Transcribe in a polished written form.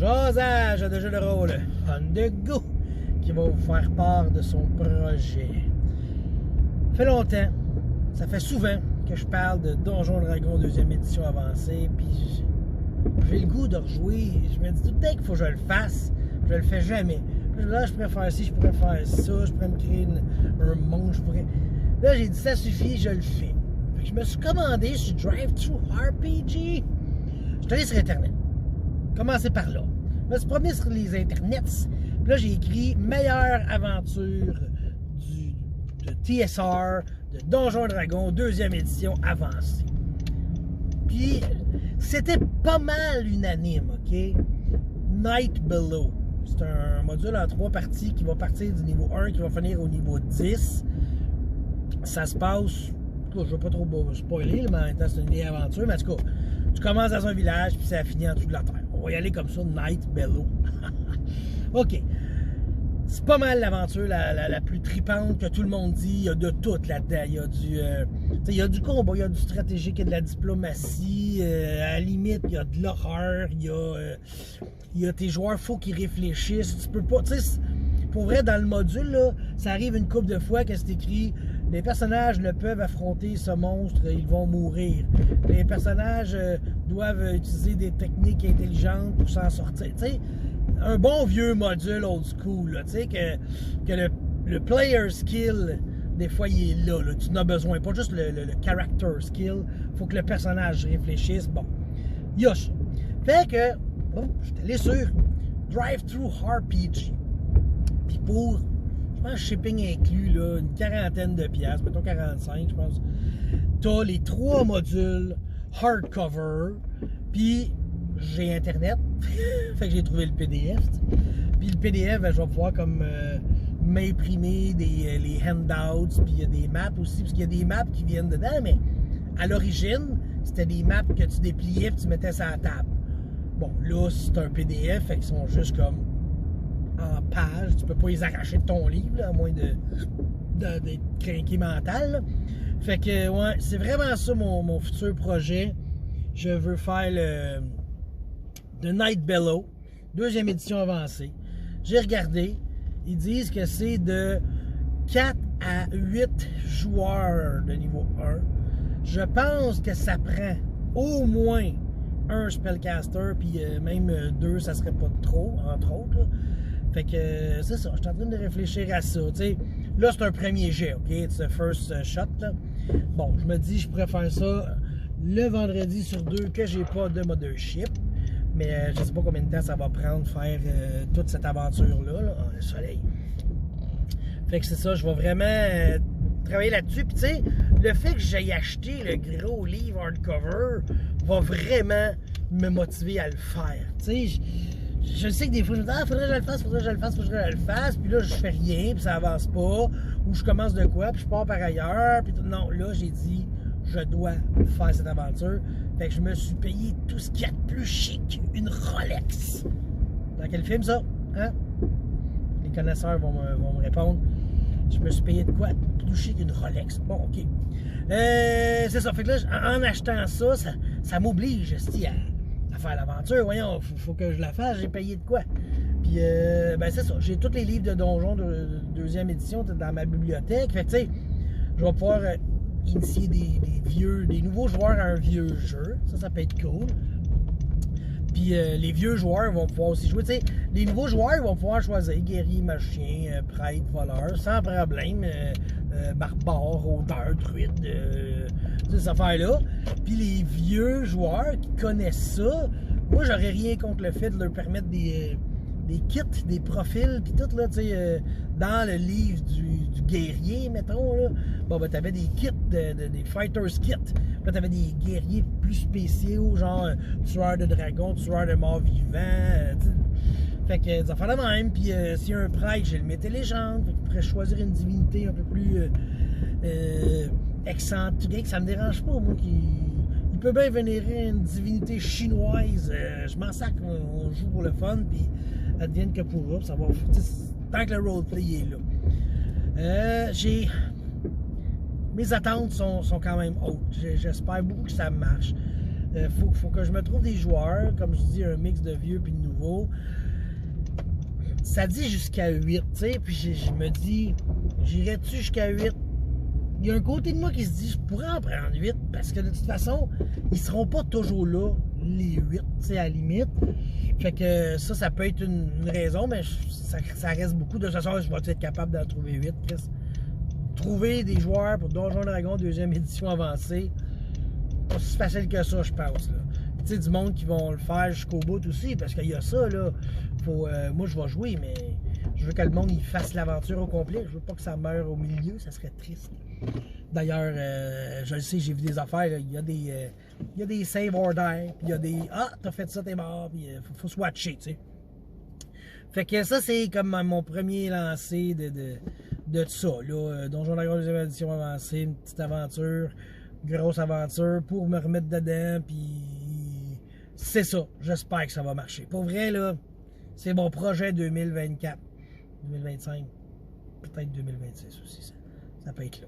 Jasage de jeu de rôle, On the Go, qui va vous faire part de son projet. Ça fait longtemps, ça fait souvent que je parle de Donjons Dragons 2e édition avancée, puis j'ai le goût de rejouer. Je me dis tout le temps qu'il faut que je le fasse, je le fais jamais. Là, je pourrais faire ci, je pourrais faire ça, je pourrais me créer un monde, je pourrais... Là, j'ai dit ça suffit, je le fais. Fait que je me suis commandé sur Drive-Thru RPG. Je suis allé sur Internet. Commencez par là. Je me suis promené sur les internets. Puis là, j'ai écrit meilleure aventure de TSR, de Donjons Dragons, 2e édition avancée. Puis, c'était pas mal unanime, OK? Night Below. C'est un module en 3 parties qui va partir du niveau 1, qui va finir au niveau 10. Ça se passe... Je ne vais pas trop spoiler, mais en même temps, c'est une vieille aventure. Mais en tout cas, tu commences dans un village, puis ça finit en dessous de la terre. On va y aller comme ça, Night Below. OK. C'est pas mal l'aventure la plus tripante que tout le monde dit. Il y a de tout là-dedans. Il y a du combat, il y a du stratégique, il y a de la diplomatie. À la limite, il y a de l'horreur. Il y a tes joueurs, il faut qu'ils réfléchissent. Tu peux pas... Tu sais, pour vrai, dans le module, là, ça arrive une couple de fois que c'est écrit... Les personnages ne peuvent affronter ce monstre, ils vont mourir. Les personnages doivent utiliser des techniques intelligentes pour s'en sortir. Tu sais, un bon vieux module old school, tu sais, que le player skill, des fois, il est là, tu en as besoin. Pas juste le character skill, il faut que le personnage réfléchisse. Bon, il y a ça. Fait que, bon, je suis allé sur Drive-Thru RPG. Puis pour... Je pense shipping inclus, là, une quarantaine de piastres, mettons 45, je pense. T'as les 3 modules hardcover, puis j'ai Internet, fait que j'ai trouvé le PDF. Puis le PDF, ben, je vais pouvoir comme m'imprimer les handouts, puis il y a des maps aussi, parce qu'il y a des maps qui viennent dedans, mais à l'origine, c'était des maps que tu dépliais et tu mettais sur la table. Bon, là, c'est un PDF, fait qu'ils sont juste comme en page, tu peux pas les arracher de ton livre, là, à moins d'être craqué mental. Là. Fait que, ouais, c'est vraiment ça mon futur projet. Je veux faire le Night Below, 2e édition avancée. J'ai regardé, ils disent que c'est de 4 à 8 joueurs de niveau 1. Je pense que ça prend au moins un spellcaster, puis même 2, ça serait pas trop, entre autres. Là. Fait que c'est ça, je suis en train de réfléchir à ça. T'sais, là, c'est un premier jet, OK? C'est un first shot. Là. Bon, je me dis, je pourrais faire ça le vendredi sur 2 que j'ai pas de mothership. Mais je sais pas combien de temps ça va prendre faire toute cette aventure-là, là, le soleil. Fait que c'est ça, je vais vraiment travailler là-dessus. Puis tu sais, le fait que j'aille acheter le gros livre hardcover va vraiment me motiver à le faire. Tu sais, je sais que des fois, je me dis, ah, faudrait que je le fasse, faudrait que je le fasse, faudrait que je le fasse, puis là, je fais rien, puis ça avance pas, ou je commence de quoi, puis je pars par ailleurs, puis non, là, j'ai dit, je dois faire cette aventure. Fait que je me suis payé tout ce qu'il y a de plus chic, une Rolex. Dans quel film, ça? Hein? Les connaisseurs vont me répondre. Je me suis payé de quoi de plus chic qu'une Rolex? Bon, OK. C'est ça, fait que là, en achetant ça, ça m'oblige, à faire l'aventure, voyons, faut que je la fasse, j'ai payé de quoi. Puis, ben c'est ça, j'ai tous les livres de donjons de 2e édition dans ma bibliothèque, fait que tu sais, je vais pouvoir initier des nouveaux joueurs à un vieux jeu, ça peut être cool. Puis les vieux joueurs vont pouvoir aussi jouer, tu sais, les nouveaux joueurs vont pouvoir choisir guerrier, magicien, prêtre, voleur, sans problème, barbare, rôdeur, druide, ces affaires-là. Puis les vieux joueurs qui connaissent ça, moi j'aurais rien contre le fait de leur permettre des kits, des profils, puis tout, là, tu sais, dans le livre du guerrier, mettons, là, bon, ben, t'avais des kits, des fighters kits. Là, t'avais des guerriers plus spéciaux, genre tueur de dragons, tueur de morts vivants, fait que, des affaires de même. Puis, s'il y a un prêtre, j'ai le mettais légende, fait qu'il pourrait choisir une divinité un peu plus excentrique, ça me dérange pas, moi, il peut bien vénérer une divinité chinoise, je m'en sac, on joue pour le fun, puis advienne que pourra, ça va, tant que le roleplay est là. Mes attentes sont quand même hautes. J'espère beaucoup que ça marche. Faut que je me trouve des joueurs, comme je dis, un mix de vieux et de nouveau. nouveau. Ça dit jusqu'à 8, tu sais, puis je me dis, j'irais-tu jusqu'à 8? Il y a un côté de moi qui se dit, je pourrais en prendre 8, parce que de toute façon, ils seront pas toujours là, les 8, tu sais, à la limite. Fait que ça peut être une raison, mais ça reste beaucoup. De toute façon, je vais être capable d'en trouver 8, Chris. Trouver des joueurs pour Donjons Dragons 2e édition avancée, pas si facile que ça, je pense, là. Tu sais, du monde qui vont le faire jusqu'au bout aussi, parce qu'il y a ça, là. Moi, je vais jouer, mais je veux que le monde il fasse l'aventure au complet. Je veux pas que ça meure au milieu, ça serait triste. D'ailleurs, je le sais, j'ai vu des affaires, là. Il y a des save or die, puis il y a des ah, t'as fait ça, t'es mort, puis faut se watcher, tu sais. Fait que ça, c'est comme mon premier lancé de ça, là. Donjon Dragon 2e édition avancée, une petite aventure, grosse aventure pour me remettre dedans, puis c'est ça. J'espère que ça va marcher. Pour vrai, là, c'est mon projet 2024, 2025, peut-être 2026 aussi, ça peut être là.